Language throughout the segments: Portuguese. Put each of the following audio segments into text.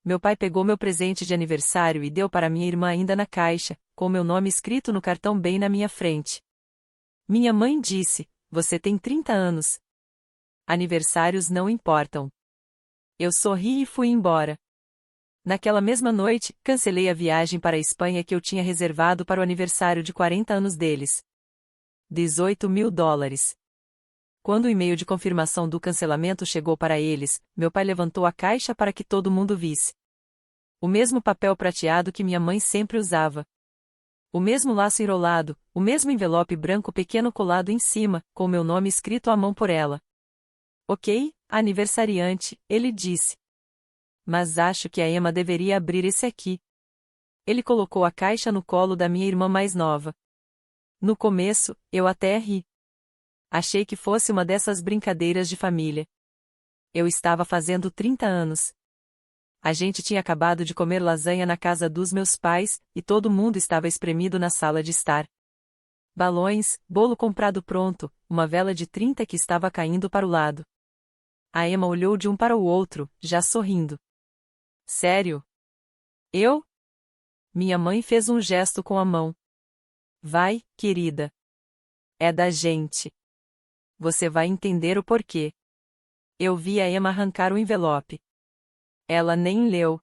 Meu pai pegou meu presente de aniversário e deu para minha irmã ainda na caixa, com meu nome escrito no cartão bem na minha frente. Minha mãe disse: "Você tem 30 anos. Aniversários não importam." Eu sorri e fui embora. Naquela mesma noite, cancelei a viagem para a Espanha que eu tinha reservado para o aniversário de 40 anos deles. $18.000. Quando o e-mail de confirmação do cancelamento chegou para eles, meu pai levantou a caixa para que todo mundo visse. O mesmo papel prateado que minha mãe sempre usava. O mesmo laço enrolado, o mesmo envelope branco pequeno colado em cima, com meu nome escrito à mão por ela. "Ok, aniversariante", ele disse. "Mas acho que a Emma deveria abrir esse aqui." Ele colocou a caixa no colo da minha irmã mais nova. No começo, eu até ri. Achei que fosse uma dessas brincadeiras de família. Eu estava fazendo 30 anos. A gente tinha acabado de comer lasanha na casa dos meus pais, e todo mundo estava espremido na sala de estar. Balões, bolo comprado pronto, uma vela de 30 que estava caindo para o lado. A Emma olhou de um para o outro, já sorrindo. "Sério? Eu?" Minha mãe fez um gesto com a mão. "Vai, querida. É da gente. Você vai entender o porquê." Eu vi a Emma arrancar o envelope. Ela nem leu.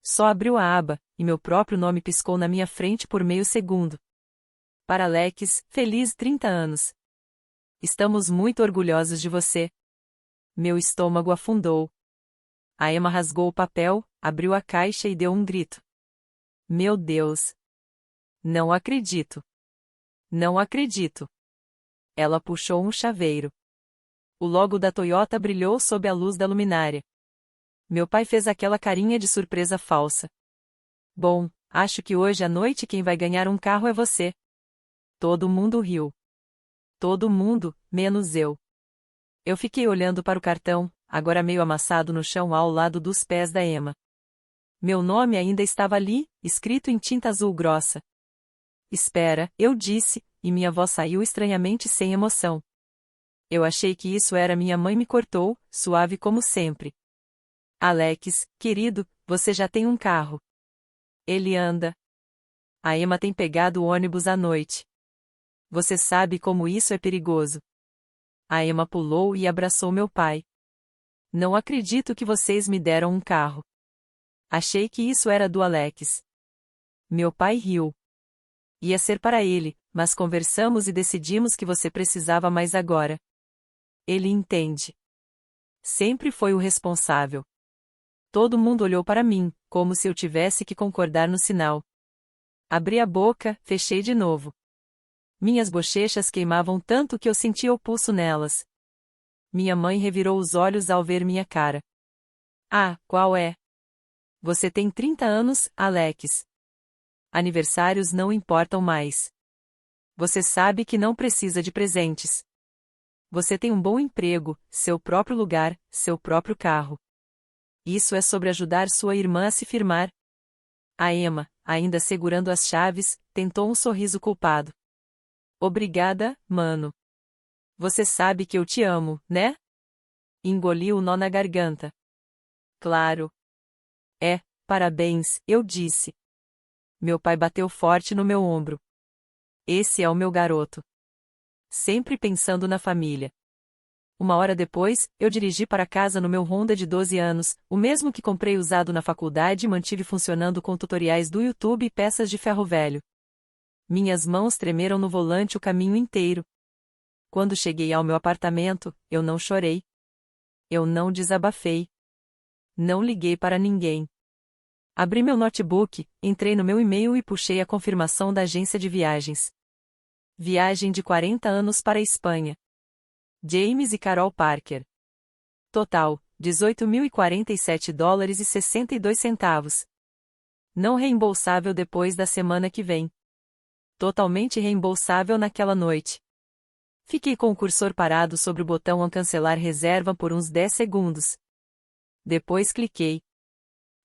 Só abriu a aba, e meu próprio nome piscou na minha frente por meio segundo. "Para Alex, feliz 30 anos. Estamos muito orgulhosos de você." Meu estômago afundou. A Emma rasgou o papel, abriu a caixa e deu um grito. "Meu Deus! Não acredito! Não acredito!" Ela puxou um chaveiro. O logo da Toyota brilhou sob a luz da luminária. Meu pai fez aquela carinha de surpresa falsa. "Bom, acho que hoje à noite quem vai ganhar um carro é você." Todo mundo riu. Todo mundo, menos eu. Eu fiquei olhando para o cartão, agora meio amassado no chão ao lado dos pés da Emma. Meu nome ainda estava ali, escrito em tinta azul grossa. "Espera", eu disse, e minha voz saiu estranhamente sem emoção. Eu achei que isso era minha mãe me cortou, suave como sempre. "Alex, querido, você já tem um carro. Ele anda. A Emma tem pegado o ônibus à noite. Você sabe como isso é perigoso." A Emma pulou e abraçou meu pai. "Não acredito que vocês me deram um carro. Achei que isso era do Alex." Meu pai riu. "Ia ser para ele, mas conversamos e decidimos que você precisava mais agora. Ele entende. Sempre foi o responsável." Todo mundo olhou para mim, como se eu tivesse que concordar no sinal. Abri a boca, fechei de novo. Minhas bochechas queimavam tanto que eu sentia o pulso nelas. Minha mãe revirou os olhos ao ver minha cara. "Ah, qual é? Você tem 30 anos, Alex. Aniversários não importam mais. Você sabe que não precisa de presentes. Você tem um bom emprego, seu próprio lugar, seu próprio carro. Isso é sobre ajudar sua irmã a se firmar." A Emma, ainda segurando as chaves, tentou um sorriso culpado. "Obrigada, mano. Você sabe que eu te amo, né?" Engoli o nó na garganta. "Claro. É, parabéns", eu disse. Meu pai bateu forte no meu ombro. "Esse é o meu garoto." Sempre pensando na família. Uma hora depois, eu dirigi para casa no meu Honda de 12 anos, o mesmo que comprei usado na faculdade e mantive funcionando com tutoriais do YouTube e peças de ferro velho. Minhas mãos tremeram no volante o caminho inteiro. Quando cheguei ao meu apartamento, eu não chorei. Eu não desabafei. Não liguei para ninguém. Abri meu notebook, entrei no meu e-mail e puxei a confirmação da agência de viagens. Viagem de 40 anos para a Espanha. James e Carol Parker. Total, $18.047,62. Não reembolsável depois da semana que vem. Totalmente reembolsável naquela noite. Fiquei com o cursor parado sobre o botão cancelar reserva por uns 10 segundos. Depois cliquei.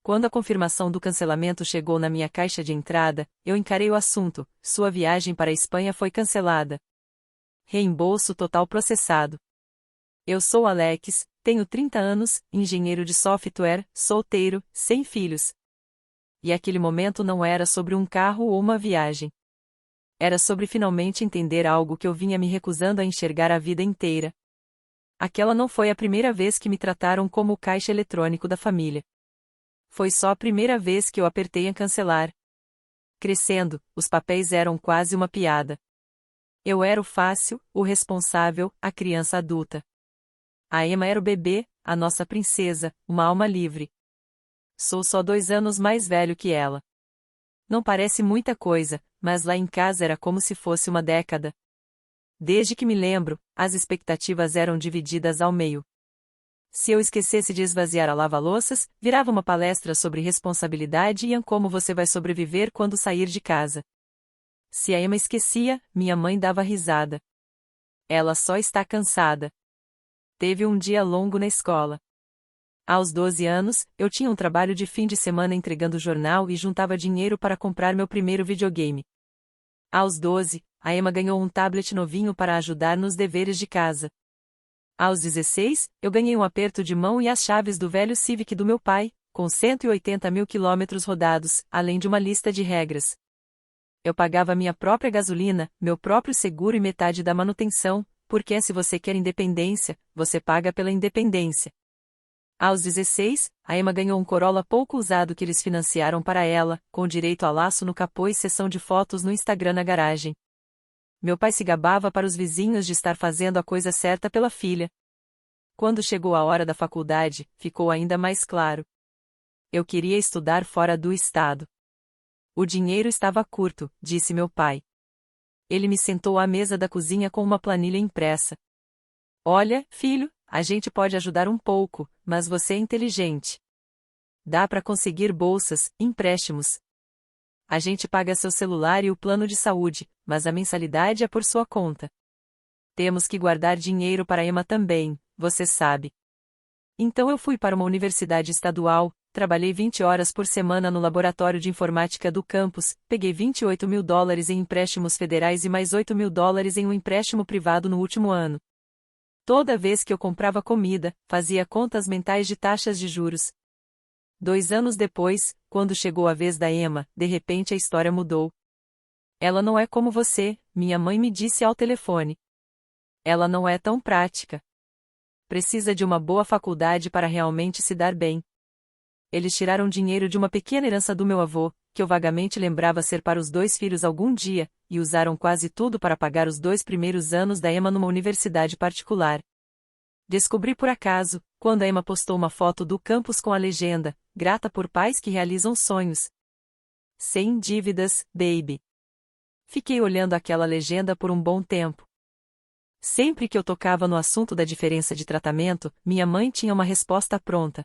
Quando a confirmação do cancelamento chegou na minha caixa de entrada, eu encarei o assunto: sua viagem para a Espanha foi cancelada. Reembolso total processado. Eu sou Alex, tenho 30 anos, engenheiro de software, solteiro, sem filhos. E aquele momento não era sobre um carro ou uma viagem. Era sobre finalmente entender algo que eu vinha me recusando a enxergar a vida inteira. Aquela não foi a primeira vez que me trataram como o caixa eletrônico da família. Foi só a primeira vez que eu apertei em cancelar. Crescendo, os papéis eram quase uma piada. Eu era o fácil, o responsável, a criança adulta. A Emma era o bebê, a nossa princesa, uma alma livre. Sou só 2 anos mais velho que ela. Não parece muita coisa, mas lá em casa era como se fosse uma década. Desde que me lembro, as expectativas eram divididas ao meio. Se eu esquecesse de esvaziar a lava-louças, virava uma palestra sobre responsabilidade e em como você vai sobreviver quando sair de casa. Se a Emma esquecia, minha mãe dava risada. Ela só está cansada. Teve um dia longo na escola. Aos 12 anos, eu tinha um trabalho de fim de semana entregando jornal e juntava dinheiro para comprar meu primeiro videogame. Aos 12, a Emma ganhou um tablet novinho para ajudar nos deveres de casa. Aos 16, eu ganhei um aperto de mão e as chaves do velho Civic do meu pai, com 180 mil quilômetros rodados, além de uma lista de regras. Eu pagava minha própria gasolina, meu próprio seguro e metade da manutenção, porque se você quer independência, você paga pela independência. Aos 16, a Emma ganhou um Corolla pouco usado que eles financiaram para ela, com direito a laço no capô e sessão de fotos no Instagram na garagem. Meu pai se gabava para os vizinhos de estar fazendo a coisa certa pela filha. Quando chegou a hora da faculdade, ficou ainda mais claro. Eu queria estudar fora do estado. O dinheiro estava curto, disse meu pai. Ele me sentou à mesa da cozinha com uma planilha impressa. Olha, filho, a gente pode ajudar um pouco, mas você é inteligente. Dá para conseguir bolsas, empréstimos. A gente paga seu celular e o plano de saúde, mas a mensalidade é por sua conta. Temos que guardar dinheiro para a Emma também, você sabe. Então eu fui para uma universidade estadual, trabalhei 20 horas por semana no laboratório de informática do campus, peguei 28 mil dólares em empréstimos federais e mais 8 mil dólares em um empréstimo privado no último ano. Toda vez que eu comprava comida, fazia contas mentais de taxas de juros. 2 anos depois, quando chegou a vez da Emma, de repente a história mudou. Ela não é como você, minha mãe me disse ao telefone. Ela não é tão prática. Precisa de uma boa faculdade para realmente se dar bem. Eles tiraram dinheiro de uma pequena herança do meu avô, que eu vagamente lembrava ser para os 2 filhos algum dia, e usaram quase tudo para pagar os 2 primeiros anos da Emma numa universidade particular. Descobri por acaso, quando a Emma postou uma foto do campus com a legenda, grata por pais que realizam sonhos. Sem dívidas, baby. Fiquei olhando aquela legenda por um bom tempo. Sempre que eu tocava no assunto da diferença de tratamento, minha mãe tinha uma resposta pronta.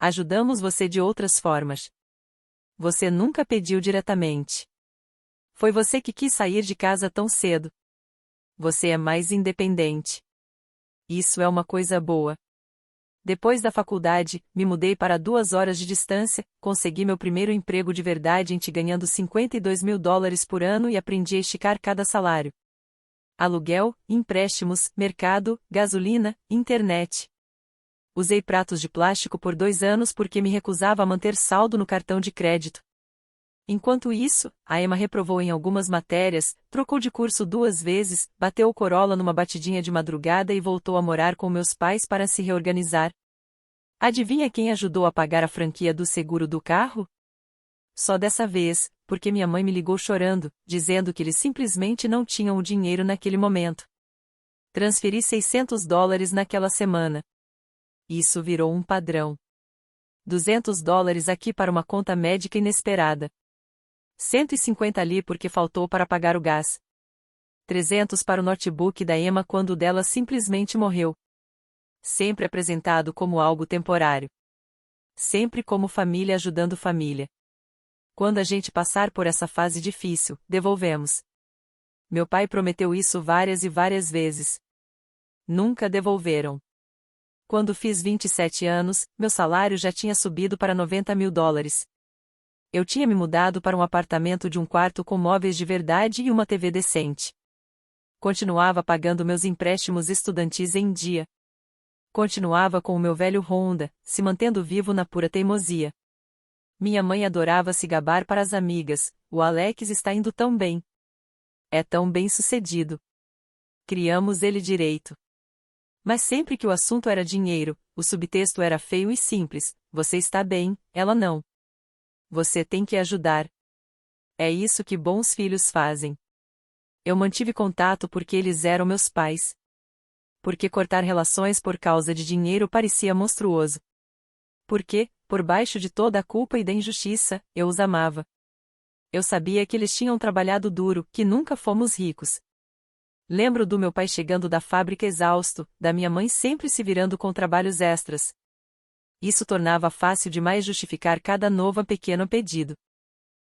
Ajudamos você de outras formas. Você nunca pediu diretamente. Foi você que quis sair de casa tão cedo. Você é mais independente. Isso é uma coisa boa. Depois da faculdade, me mudei para 2 horas de distância, consegui meu primeiro emprego de verdade ganhando 52 mil dólares por ano e aprendi a esticar cada salário. Aluguel, empréstimos, mercado, gasolina, internet. Usei pratos de plástico por 2 anos porque me recusava a manter saldo no cartão de crédito. Enquanto isso, a Emma reprovou em algumas matérias, trocou de curso 2 vezes, bateu o Corolla numa batidinha de madrugada e voltou a morar com meus pais para se reorganizar. Adivinha quem ajudou a pagar a franquia do seguro do carro? Só dessa vez, porque minha mãe me ligou chorando, dizendo que eles simplesmente não tinham o dinheiro naquele momento. Transferi 600 dólares naquela semana. Isso virou um padrão. 200 dólares aqui para uma conta médica inesperada. 150 ali porque faltou para pagar o gás. 300 para o notebook da Emma quando o dela simplesmente morreu. Sempre apresentado como algo temporário. Sempre como família ajudando família. Quando a gente passar por essa fase difícil, devolvemos. Meu pai prometeu isso várias e várias vezes. Nunca devolveram. Quando fiz 27 anos, meu salário já tinha subido para 90 mil dólares. Eu tinha me mudado para um apartamento de um quarto com móveis de verdade e uma TV decente. Continuava pagando meus empréstimos estudantis em dia. Continuava com o meu velho Honda, se mantendo vivo na pura teimosia. Minha mãe adorava se gabar para as amigas: o Alex está indo tão bem. É tão bem-sucedido. Criamos ele direito. Mas sempre que o assunto era dinheiro, o subtexto era feio e simples: você está bem, ela não. Você tem que ajudar. É isso que bons filhos fazem. Eu mantive contato porque eles eram meus pais. Porque cortar relações por causa de dinheiro parecia monstruoso. Porque, por baixo de toda a culpa e da injustiça, eu os amava. Eu sabia que eles tinham trabalhado duro, que nunca fomos ricos. Lembro do meu pai chegando da fábrica exausto, da minha mãe sempre se virando com trabalhos extras. Isso tornava fácil demais justificar cada novo pequeno pedido.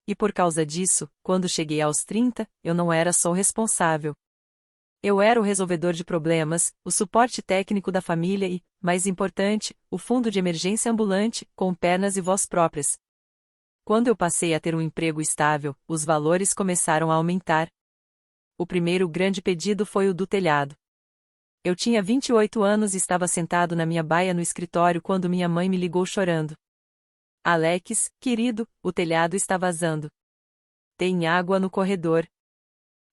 E por causa disso, quando cheguei aos 30, eu não era só o responsável. Eu era o resolvedor de problemas, o suporte técnico da família e, mais importante, o fundo de emergência ambulante, com pernas e voz próprias. Quando eu passei a ter um emprego estável, os valores começaram a aumentar. O primeiro grande pedido foi o do telhado. Eu tinha 28 anos e estava sentado na minha baia no escritório quando minha mãe me ligou chorando. Alex, querido, o telhado está vazando. Tem água no corredor.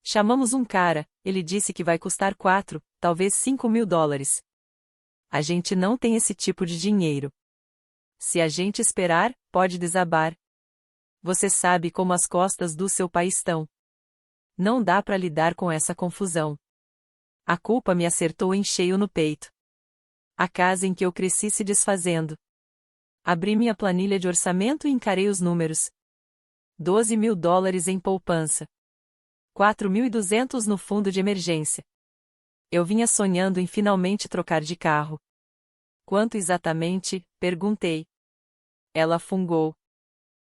Chamamos um cara, ele disse que vai custar 4, talvez $5.000. A gente não tem esse tipo de dinheiro. Se a gente esperar, pode desabar. Você sabe como as costas do seu pai estão. Não dá para lidar com essa confusão. A culpa me acertou em cheio no peito. A casa em que eu cresci se desfazendo. Abri minha planilha de orçamento e encarei os números. $12.000 em poupança. 4.200 no fundo de emergência. Eu vinha sonhando em finalmente trocar de carro. Quanto exatamente? Perguntei. Ela fungou.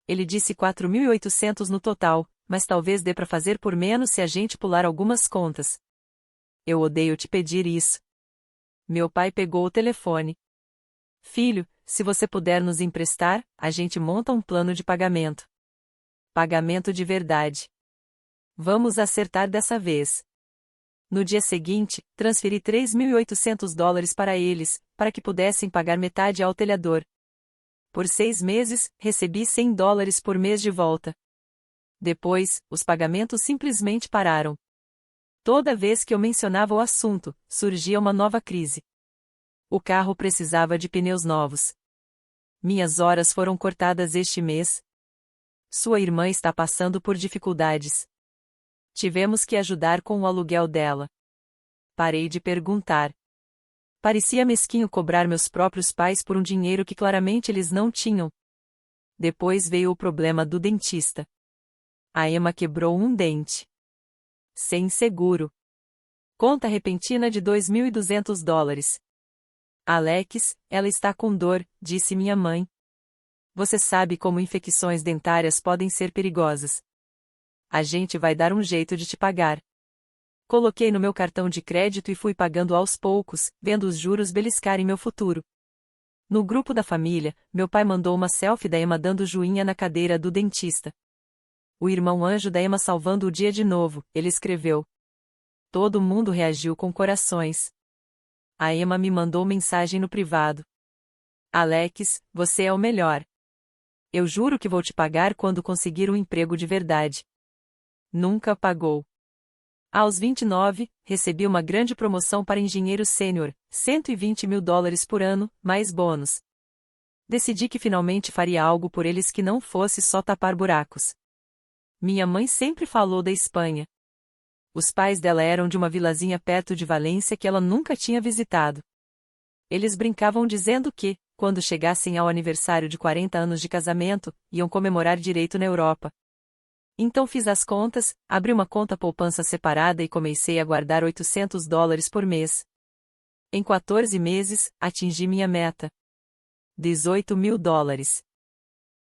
Ele disse 4.800 no total, mas talvez dê para fazer por menos se a gente pular algumas contas. Eu odeio te pedir isso. Meu pai pegou o telefone. Filho, se você puder nos emprestar, a gente monta um plano de pagamento. Pagamento de verdade. Vamos acertar dessa vez. No dia seguinte, transferi $3.800 para eles, para que pudessem pagar metade ao telhador. Por 6 meses, recebi $100 por mês de volta. Depois, os pagamentos simplesmente pararam. Toda vez que eu mencionava o assunto, surgia uma nova crise. O carro precisava de pneus novos. Minhas horas foram cortadas este mês. Sua irmã está passando por dificuldades. Tivemos que ajudar com o aluguel dela. Parei de perguntar. Parecia mesquinho cobrar meus próprios pais por um dinheiro que claramente eles não tinham. Depois veio o problema do dentista. A Emma quebrou um dente. Sem seguro. Conta repentina de $2.200. Alex, ela está com dor, disse minha mãe. Você sabe como infecções dentárias podem ser perigosas. A gente vai dar um jeito de te pagar. Coloquei no meu cartão de crédito e fui pagando aos poucos, vendo os juros beliscarem meu futuro. No grupo da família, meu pai mandou uma selfie da Emma dando joinha na cadeira do dentista. O irmão anjo da Emma salvando o dia de novo, ele escreveu. Todo mundo reagiu com corações. A Emma me mandou mensagem no privado. Alex, você é o melhor. Eu juro que vou te pagar quando conseguir um emprego de verdade. Nunca pagou. Aos 29, recebi uma grande promoção para engenheiro sênior, $120.000 por ano, mais bônus. Decidi que finalmente faria algo por eles que não fosse só tapar buracos. Minha mãe sempre falou da Espanha. Os pais dela eram de uma vilazinha perto de Valência que ela nunca tinha visitado. Eles brincavam dizendo que, quando chegassem ao aniversário de 40 anos de casamento, iam comemorar direito na Europa. Então fiz as contas, abri uma conta poupança separada e comecei a guardar $800 por mês. Em 14 meses, atingi minha meta. $18.000.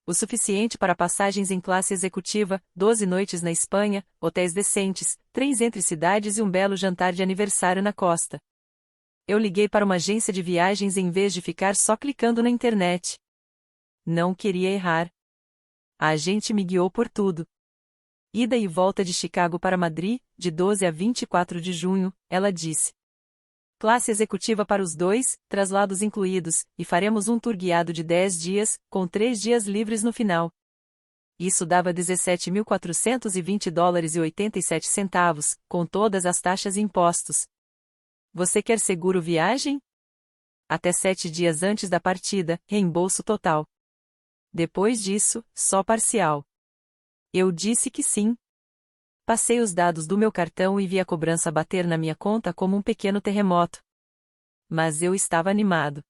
O suficiente para passagens em classe executiva, 12 noites na Espanha, hotéis decentes, trens entre cidades e um belo jantar de aniversário na costa. Eu liguei para uma agência de viagens em vez de ficar só clicando na internet. Não queria errar. A agente me guiou por tudo. Ida e volta de Chicago para Madrid, de 12 a 24 de junho, ela disse. Classe executiva para os dois, traslados incluídos, e faremos um tour guiado de 10 dias, com 3 dias livres no final. Isso dava $17.420,87, com todas as taxas e impostos. Você quer seguro viagem? Até 7 dias antes da partida, reembolso total. Depois disso, só parcial. Eu disse que sim. Passei os dados do meu cartão e vi a cobrança bater na minha conta como um pequeno terremoto. Mas eu estava animado.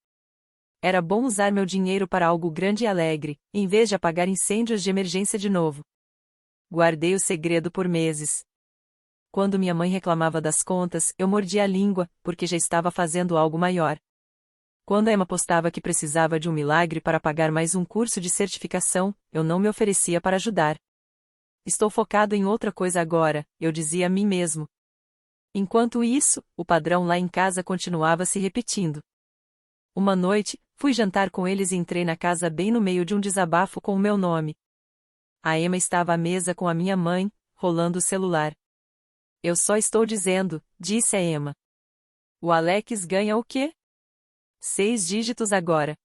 Era bom usar meu dinheiro para algo grande e alegre, em vez de apagar incêndios de emergência de novo. Guardei o segredo por meses. Quando minha mãe reclamava das contas, eu mordia a língua, porque já estava fazendo algo maior. Quando a Emma postava que precisava de um milagre para pagar mais um curso de certificação, eu não me oferecia para ajudar. Estou focado em outra coisa agora, eu dizia a mim mesmo. Enquanto isso, o padrão lá em casa continuava se repetindo. Uma noite, fui jantar com eles e entrei na casa bem no meio de um desabafo com o meu nome. A Emma estava à mesa com a minha mãe, rolando o celular. Eu só estou dizendo, disse a Emma. O Alex ganha o quê? 6 dígitos agora.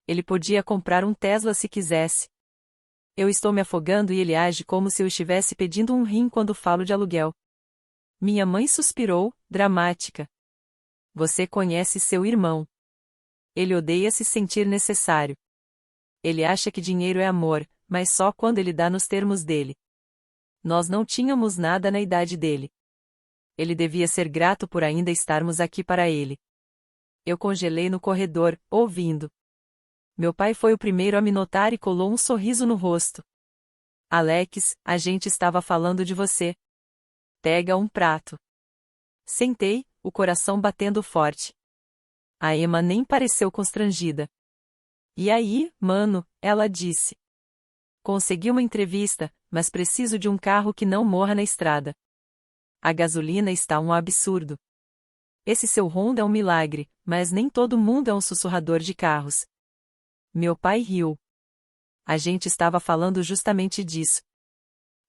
Ele podia comprar um Tesla se quisesse. Eu estou me afogando e ele age como se eu estivesse pedindo um rim quando falo de aluguel. Minha mãe suspirou, dramática. Você conhece seu irmão. Ele odeia se sentir necessário. Ele acha que dinheiro é amor, mas só quando ele dá nos termos dele. Nós não tínhamos nada na idade dele. Ele devia ser grato por ainda estarmos aqui para ele. Eu congelei no corredor, ouvindo. Meu pai foi o primeiro a me notar e colou um sorriso no rosto. Alex, a gente estava falando de você. Pega um prato. Sentei, o coração batendo forte. A Emma nem pareceu constrangida. E aí, mano, ela disse. Consegui uma entrevista, mas preciso de um carro que não morra na estrada. A gasolina está um absurdo. Esse seu Honda é um milagre, mas nem todo mundo é um sussurrador de carros. Meu pai riu. A gente estava falando justamente disso.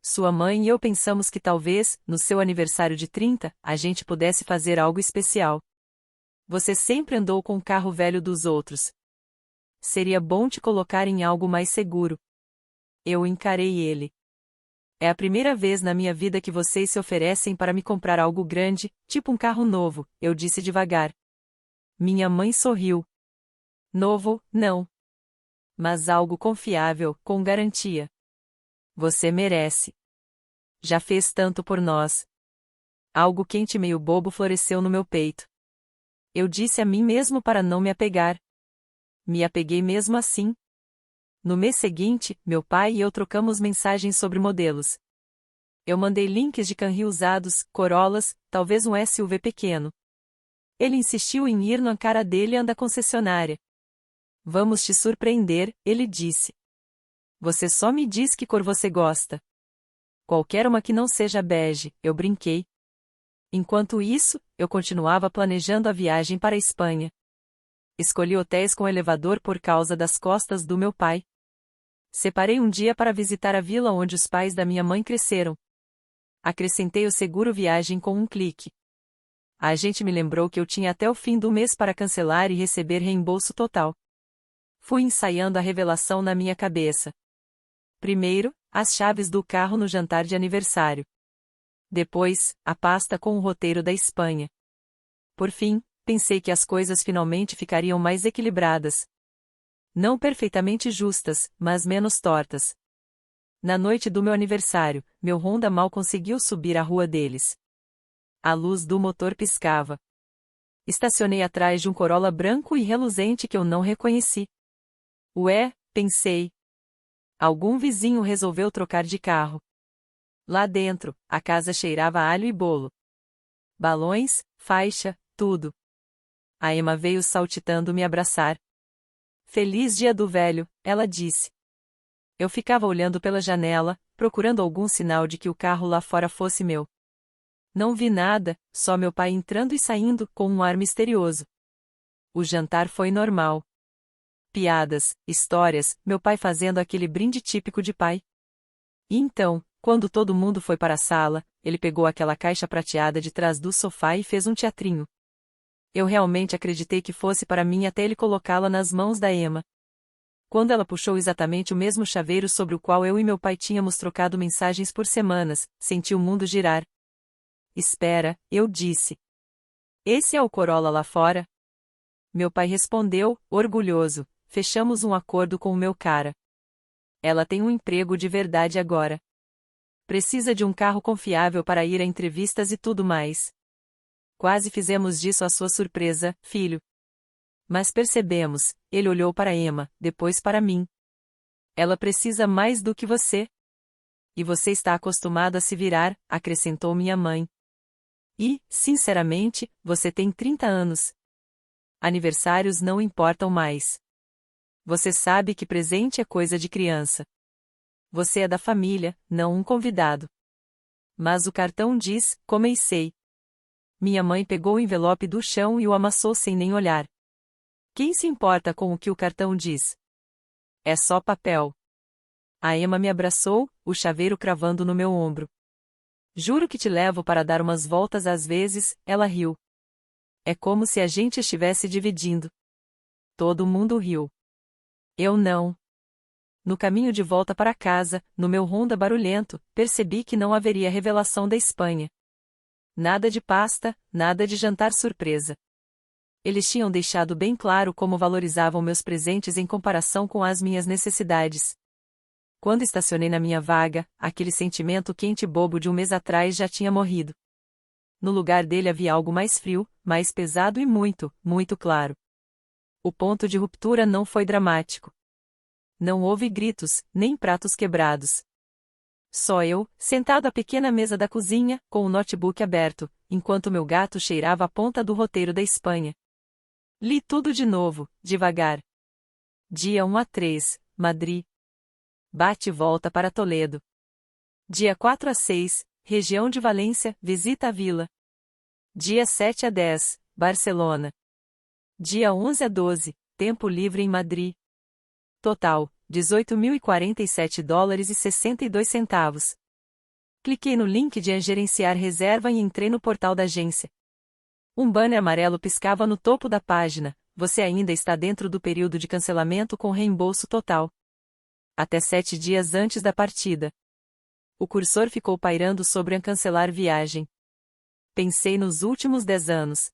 Sua mãe e eu pensamos que talvez, no seu aniversário de 30, a gente pudesse fazer algo especial. Você sempre andou com o carro velho dos outros. Seria bom te colocar em algo mais seguro. Eu encarei ele. É a primeira vez na minha vida que vocês se oferecem para me comprar algo grande, tipo um carro novo, eu disse devagar. Minha mãe sorriu. Novo, não. Mas algo confiável, com garantia. Você merece. Já fez tanto por nós. Algo quente meio bobo floresceu no meu peito. Eu disse a mim mesmo para não me apegar. Me apeguei mesmo assim. No mês seguinte, meu pai e eu trocamos mensagens sobre modelos. Eu mandei links de Camry usados, Corollas, talvez um SUV pequeno. Ele insistiu em ir na cara dele e anda concessionária. Vamos te surpreender, ele disse. Você só me diz que cor você gosta. Qualquer uma que não seja bege, eu brinquei. Enquanto isso, eu continuava planejando a viagem para a Espanha. Escolhi hotéis com elevador por causa das costas do meu pai. Separei um dia para visitar a vila onde os pais da minha mãe cresceram. Acrescentei o seguro viagem com um clique. A agente me lembrou que eu tinha até o fim do mês para cancelar e receber reembolso total. Fui ensaiando a revelação na minha cabeça. Primeiro, as chaves do carro no jantar de aniversário. Depois, a pasta com o roteiro da Espanha. Por fim, pensei que as coisas finalmente ficariam mais equilibradas. Não perfeitamente justas, mas menos tortas. Na noite do meu aniversário, meu Honda mal conseguiu subir a rua deles. A luz do motor piscava. Estacionei atrás de um Corolla branco e reluzente que eu não reconheci. Ué, pensei. Algum vizinho resolveu trocar de carro. Lá dentro, a casa cheirava a alho e bolo. Balões, faixa, tudo. A Emma veio saltitando me abraçar. Feliz dia do velho, ela disse. Eu ficava olhando pela janela, procurando algum sinal de que o carro lá fora fosse meu. Não vi nada, só meu pai entrando e saindo com um ar misterioso. O jantar foi normal. Piadas, histórias, meu pai fazendo aquele brinde típico de pai. E então, quando todo mundo foi para a sala, ele pegou aquela caixa prateada de trás do sofá e fez um teatrinho. Eu realmente acreditei que fosse para mim até ele colocá-la nas mãos da Emma. Quando ela puxou exatamente o mesmo chaveiro sobre o qual eu e meu pai tínhamos trocado mensagens por semanas, senti o mundo girar. Espera, eu disse. Esse é o Corolla lá fora? Meu pai respondeu, orgulhoso, fechamos um acordo com o meu cara. Ela tem um emprego de verdade agora. Precisa de um carro confiável para ir a entrevistas e tudo mais. Quase fizemos disso a sua surpresa, filho. Mas percebemos, ele olhou para Emma, depois para mim. Ela precisa mais do que você. E você está acostumado a se virar, acrescentou minha mãe. E, sinceramente, você tem 30 anos. Aniversários não importam mais. Você sabe que presente é coisa de criança. Você é da família, não um convidado. Mas o cartão diz, comecei. Minha mãe pegou o envelope do chão e o amassou sem nem olhar. Quem se importa com o que o cartão diz? É só papel. A Emma me abraçou, o chaveiro cravando no meu ombro. Juro que te levo para dar umas voltas às vezes, ela riu. É como se a gente estivesse dividindo. Todo mundo riu. Eu não. No caminho de volta para casa, no meu Honda barulhento, percebi que não haveria revelação da Espanha. Nada de pasta, nada de jantar surpresa. Eles tinham deixado bem claro como valorizavam meus presentes em comparação com as minhas necessidades. Quando estacionei na minha vaga, aquele sentimento quente e bobo de um mês atrás já tinha morrido. No lugar dele havia algo mais frio, mais pesado e muito, muito claro. O ponto de ruptura não foi dramático. Não houve gritos, nem pratos quebrados. Só eu, sentado à pequena mesa da cozinha, com o notebook aberto, enquanto meu gato cheirava a ponta do roteiro da Espanha. Li tudo de novo, devagar. Dia 1 a 3, Madrid. Bate e volta para Toledo. Dia 4 a 6, região de Valência, visita a vila. Dia 7 a 10, Barcelona. Dia 11 a 12, tempo livre em Madrid. Total, $18.047,62. Cliquei no link de gerenciar reserva e entrei no portal da agência. Um banner amarelo piscava no topo da página, você ainda está dentro do período de cancelamento com reembolso total. Até 7 dias antes da partida. O cursor ficou pairando sobre a cancelar viagem. Pensei nos últimos 10 anos.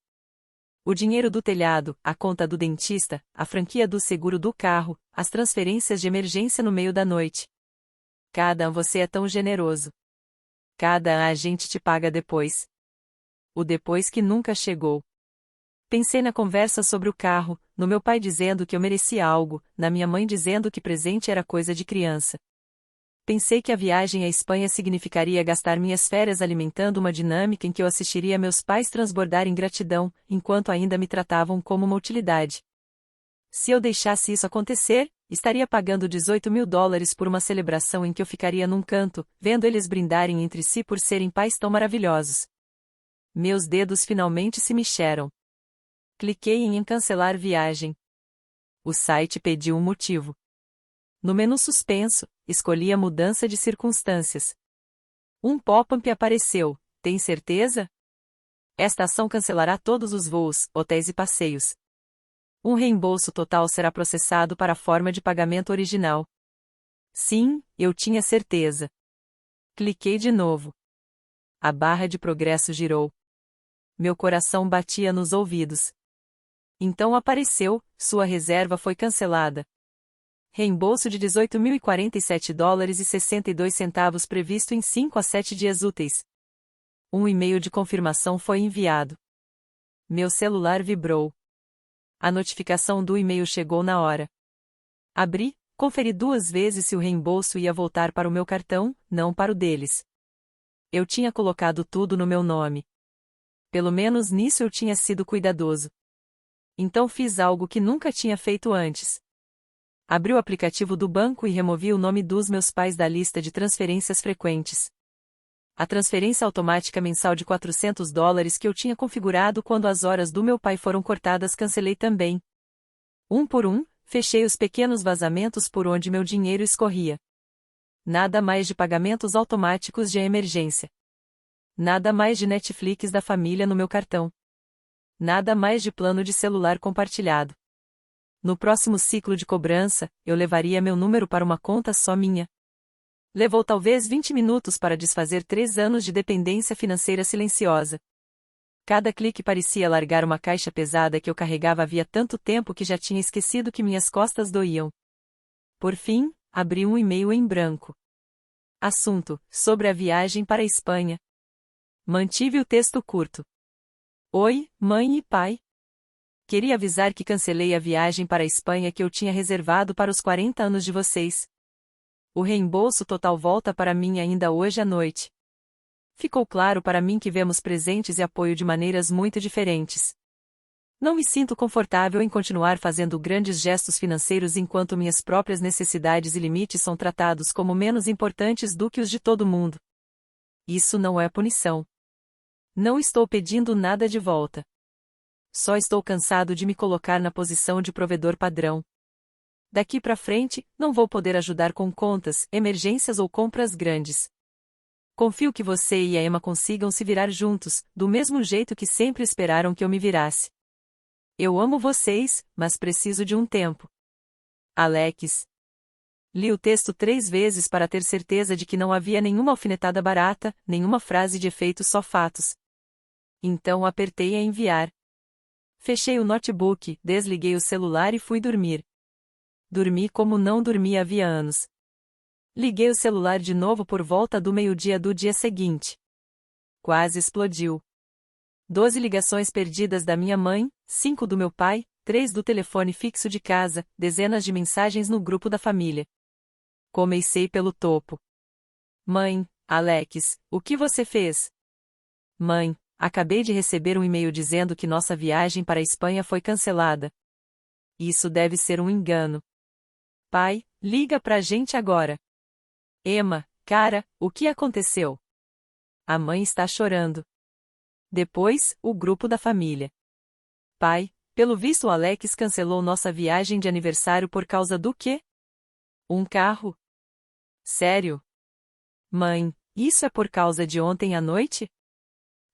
O dinheiro do telhado, a conta do dentista, a franquia do seguro do carro, as transferências de emergência no meio da noite. Cada você é tão generoso. Cada a gente te paga depois. O depois que nunca chegou. Pensei na conversa sobre o carro, no meu pai dizendo que eu merecia algo, na minha mãe dizendo que presente era coisa de criança. Pensei que a viagem à Espanha significaria gastar minhas férias alimentando uma dinâmica em que eu assistiria meus pais transbordar em gratidão, enquanto ainda me tratavam como uma utilidade. Se eu deixasse isso acontecer, estaria pagando $18.000 por uma celebração em que eu ficaria num canto, vendo eles brindarem entre si por serem pais tão maravilhosos. Meus dedos finalmente se mexeram. Cliquei em cancelar viagem. O site pediu um motivo. No menu suspenso, escolhi a mudança de circunstâncias. Um pop-up apareceu. Tem certeza? Esta ação cancelará todos os voos, hotéis e passeios. Um reembolso total será processado para a forma de pagamento original. Sim, eu tinha certeza. Cliquei de novo. A barra de progresso girou. Meu coração batia nos ouvidos. Então apareceu, sua reserva foi cancelada. Reembolso de $18.047,62 previsto em 5 a 7 dias úteis. Um e-mail de confirmação foi enviado. Meu celular vibrou. A notificação do e-mail chegou na hora. Abri, conferi 2 vezes se o reembolso ia voltar para o meu cartão, não para o deles. Eu tinha colocado tudo no meu nome. Pelo menos nisso eu tinha sido cuidadoso. Então fiz algo que nunca tinha feito antes. Abri o aplicativo do banco e removi o nome dos meus pais da lista de transferências frequentes. A transferência automática mensal de $400 que eu tinha configurado quando as horas do meu pai foram cortadas cancelei também. Um por um, fechei os pequenos vazamentos por onde meu dinheiro escorria. Nada mais de pagamentos automáticos de emergência. Nada mais de Netflix da família no meu cartão. Nada mais de plano de celular compartilhado. No próximo ciclo de cobrança, eu levaria meu número para uma conta só minha. Levou talvez 20 minutos para desfazer 3 anos de dependência financeira silenciosa. Cada clique parecia largar uma caixa pesada que eu carregava havia tanto tempo que já tinha esquecido que minhas costas doíam. Por fim, abri um e-mail em branco. Assunto: sobre a viagem para a Espanha. Mantive o texto curto. Oi, mãe e pai. Queria avisar que cancelei a viagem para a Espanha que eu tinha reservado para os 40 anos de vocês. O reembolso total volta para mim ainda hoje à noite. Ficou claro para mim que vemos presentes e apoio de maneiras muito diferentes. Não me sinto confortável em continuar fazendo grandes gestos financeiros enquanto minhas próprias necessidades e limites são tratados como menos importantes do que os de todo mundo. Isso não é punição. Não estou pedindo nada de volta. Só estou cansado de me colocar na posição de provedor padrão. Daqui para frente, não vou poder ajudar com contas, emergências ou compras grandes. Confio que você e a Emma consigam se virar juntos, do mesmo jeito que sempre esperaram que eu me virasse. Eu amo vocês, mas preciso de um tempo. Alex. Li o texto 3 vezes para ter certeza de que não havia nenhuma alfinetada barata, nenhuma frase de efeito, só fatos. Então apertei a enviar. Fechei o notebook, desliguei o celular e fui dormir. Dormi como não dormia havia anos. Liguei o celular de novo por volta do meio-dia do dia seguinte. Quase explodiu. 12 ligações perdidas da minha mãe, 5 do meu pai, 3 do telefone fixo de casa, dezenas de mensagens no grupo da família. Comecei pelo topo. Mãe, Alex, o que você fez? Mãe, acabei de receber um e-mail dizendo que nossa viagem para a Espanha foi cancelada. Isso deve ser um engano. Pai, liga pra gente agora. Emma, cara, o que aconteceu? A mãe está chorando. Depois, o grupo da família. Pai, pelo visto o Alex cancelou nossa viagem de aniversário por causa do quê? Um carro? Sério? Mãe, isso é por causa de ontem à noite?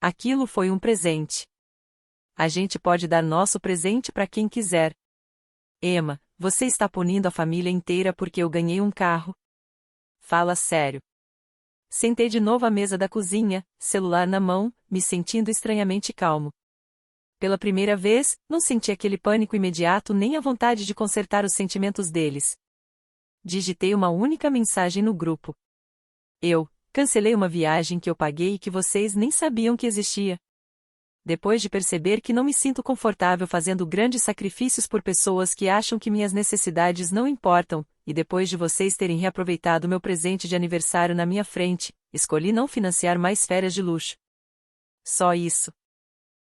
Aquilo foi um presente. A gente pode dar nosso presente para quem quiser. Emma, você está punindo a família inteira porque eu ganhei um carro? Fala sério. Sentei de novo à mesa da cozinha, celular na mão, me sentindo estranhamente calmo. Pela primeira vez, não senti aquele pânico imediato nem a vontade de consertar os sentimentos deles. Digitei uma única mensagem no grupo. Eu cancelei uma viagem que eu paguei e que vocês nem sabiam que existia. Depois de perceber que não me sinto confortável fazendo grandes sacrifícios por pessoas que acham que minhas necessidades não importam, e depois de vocês terem reaproveitado meu presente de aniversário na minha frente, escolhi não financiar mais férias de luxo. Só isso.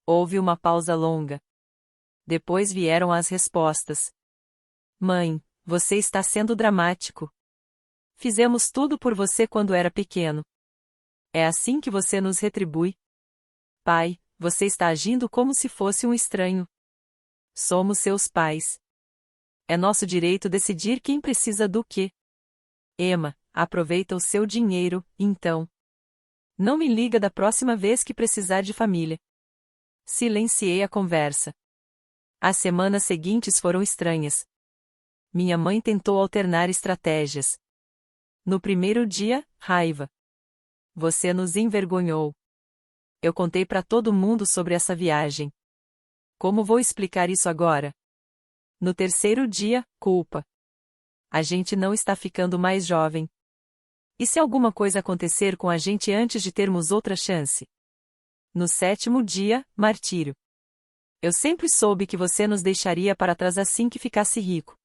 Houve uma pausa longa. Depois vieram as respostas. Mãe, você está sendo dramático. Fizemos tudo por você quando era pequeno. É assim que você nos retribui? Pai, você está agindo como se fosse um estranho. Somos seus pais. É nosso direito decidir quem precisa do quê. Emma, aproveita o seu dinheiro, então. Não me liga da próxima vez que precisar de família. Silenciei a conversa. As semanas seguintes foram estranhas. Minha mãe tentou alternar estratégias. No primeiro dia, raiva. Você nos envergonhou. Eu contei para todo mundo sobre essa viagem. Como vou explicar isso agora? No terceiro dia, culpa. A gente não está ficando mais jovem. E se alguma coisa acontecer com a gente antes de termos outra chance? No sétimo dia, martírio. Eu sempre soube que você nos deixaria para trás assim que ficasse rico.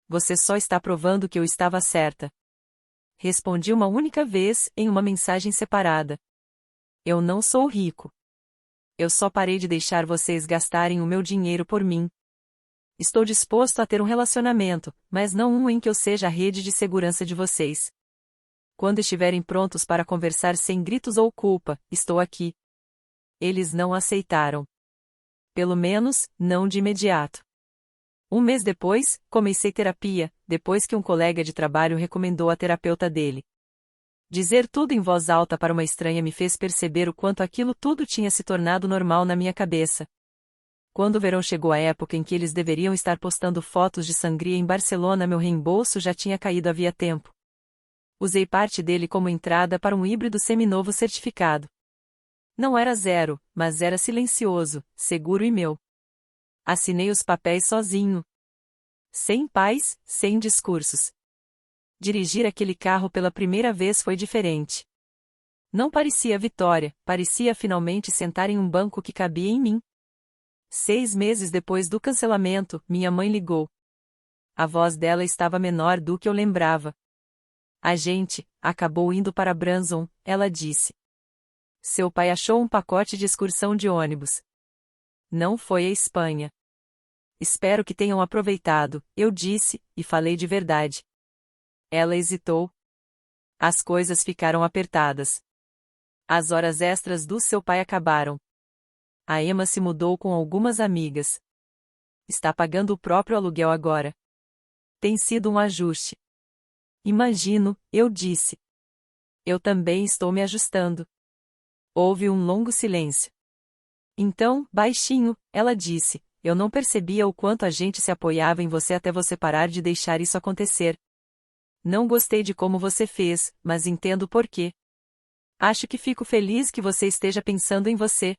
Você só está provando que eu estava certa. Respondi uma única vez, em uma mensagem separada. Eu não sou rico. Eu só parei de deixar vocês gastarem o meu dinheiro por mim. Estou disposto a ter um relacionamento, mas não um em que eu seja a rede de segurança de vocês. Quando estiverem prontos para conversar sem gritos ou culpa, estou aqui. Eles não aceitaram. Pelo menos, não de imediato. Um mês depois, comecei terapia, depois que um colega de trabalho recomendou a terapeuta dele. Dizer tudo em voz alta para uma estranha me fez perceber o quanto aquilo tudo tinha se tornado normal na minha cabeça. Quando o verão chegou, a época em que eles deveriam estar postando fotos de sangria em Barcelona, meu reembolso já tinha caído havia tempo. Usei parte dele como entrada para um híbrido seminovo certificado. Não era zero, mas era silencioso, seguro e meu. Assinei os papéis sozinho. Sem paz, sem discursos. Dirigir aquele carro pela primeira vez foi diferente. Não parecia vitória, parecia finalmente sentar em um banco que cabia em mim. 6 meses depois do cancelamento, minha mãe ligou. A voz dela estava menor do que eu lembrava. A gente acabou indo para Branson, ela disse. Seu pai achou um pacote de excursão de ônibus. Não foi à Espanha. Espero que tenham aproveitado, eu disse, e falei de verdade. Ela hesitou. As coisas ficaram apertadas. As horas extras do seu pai acabaram. A Emma se mudou com algumas amigas. Está pagando o próprio aluguel agora. Tem sido um ajuste. Imagino, eu disse. Eu também estou me ajustando. Houve um longo silêncio. Então, baixinho, ela disse, eu não percebia o quanto a gente se apoiava em você até você parar de deixar isso acontecer. Não gostei de como você fez, mas entendo por quê. Acho que fico feliz que você esteja pensando em você.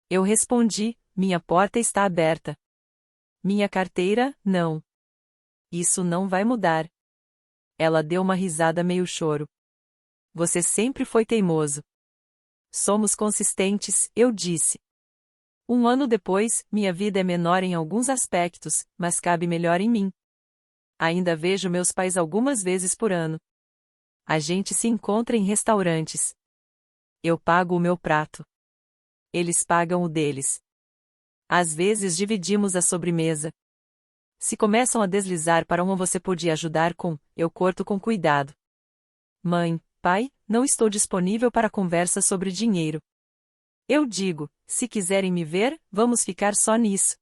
Eu respondi, minha porta está aberta. Minha carteira, não. Isso não vai mudar. Ela deu uma risada meio choro. Você sempre foi teimoso. Somos consistentes, eu disse. 1 ano depois, minha vida é menor em alguns aspectos, mas cabe melhor em mim. Ainda vejo meus pais algumas vezes por ano. A gente se encontra em restaurantes. Eu pago o meu prato. Eles pagam o deles. Às vezes dividimos a sobremesa. Se começam a deslizar para uma, você podia ajudar com, eu corto com cuidado. Mãe, pai, não estou disponível para conversa sobre dinheiro. Eu digo, se quiserem me ver, vamos ficar só nisso.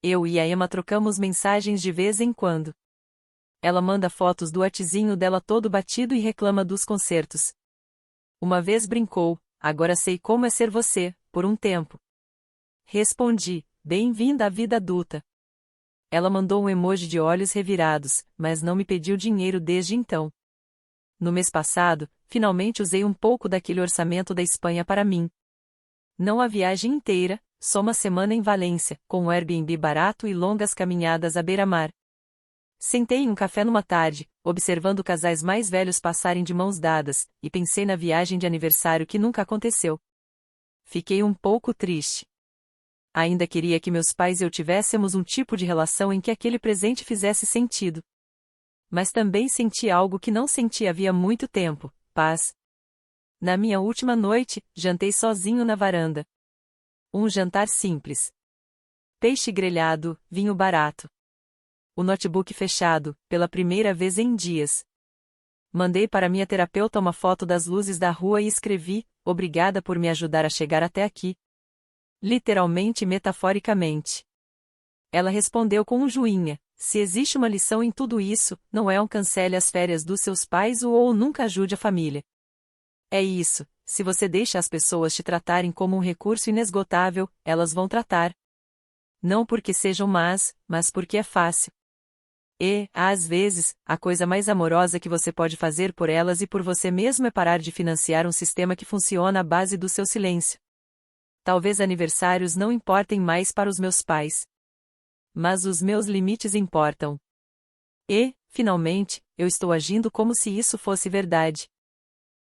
Eu e a Emma trocamos mensagens de vez em quando. Ela manda fotos do artezinho dela todo batido e reclama dos concertos. Uma vez brincou, agora sei como é ser você, por um tempo. Respondi, bem-vinda à vida adulta. Ela mandou um emoji de olhos revirados, mas não me pediu dinheiro desde então. No mês passado, finalmente usei um pouco daquele orçamento da Espanha para mim. Não a viagem inteira, só uma semana em Valência, com um Airbnb barato e longas caminhadas à beira-mar. Sentei em um café numa tarde, observando casais mais velhos passarem de mãos dadas, e pensei na viagem de aniversário que nunca aconteceu. Fiquei um pouco triste. Ainda queria que meus pais e eu tivéssemos um tipo de relação em que aquele presente fizesse sentido. Mas também senti algo que não senti havia muito tempo, paz. Na minha última noite, jantei sozinho na varanda. Um jantar simples. Peixe grelhado, vinho barato. O notebook fechado, pela primeira vez em dias. Mandei para minha terapeuta uma foto das luzes da rua e escrevi, obrigada por me ajudar a chegar até aqui. Literalmente e metaforicamente. Ela respondeu com um joinha, se existe uma lição em tudo isso, não é cancele as férias dos seus pais ou nunca ajude a família. É isso, se você deixa as pessoas te tratarem como um recurso inesgotável, elas vão tratar. Não porque sejam más, mas porque é fácil. E, às vezes, a coisa mais amorosa que você pode fazer por elas e por você mesmo é parar de financiar um sistema que funciona à base do seu silêncio. Talvez aniversários não importem mais para os meus pais. Mas os meus limites importam. E, finalmente, eu estou agindo como se isso fosse verdade.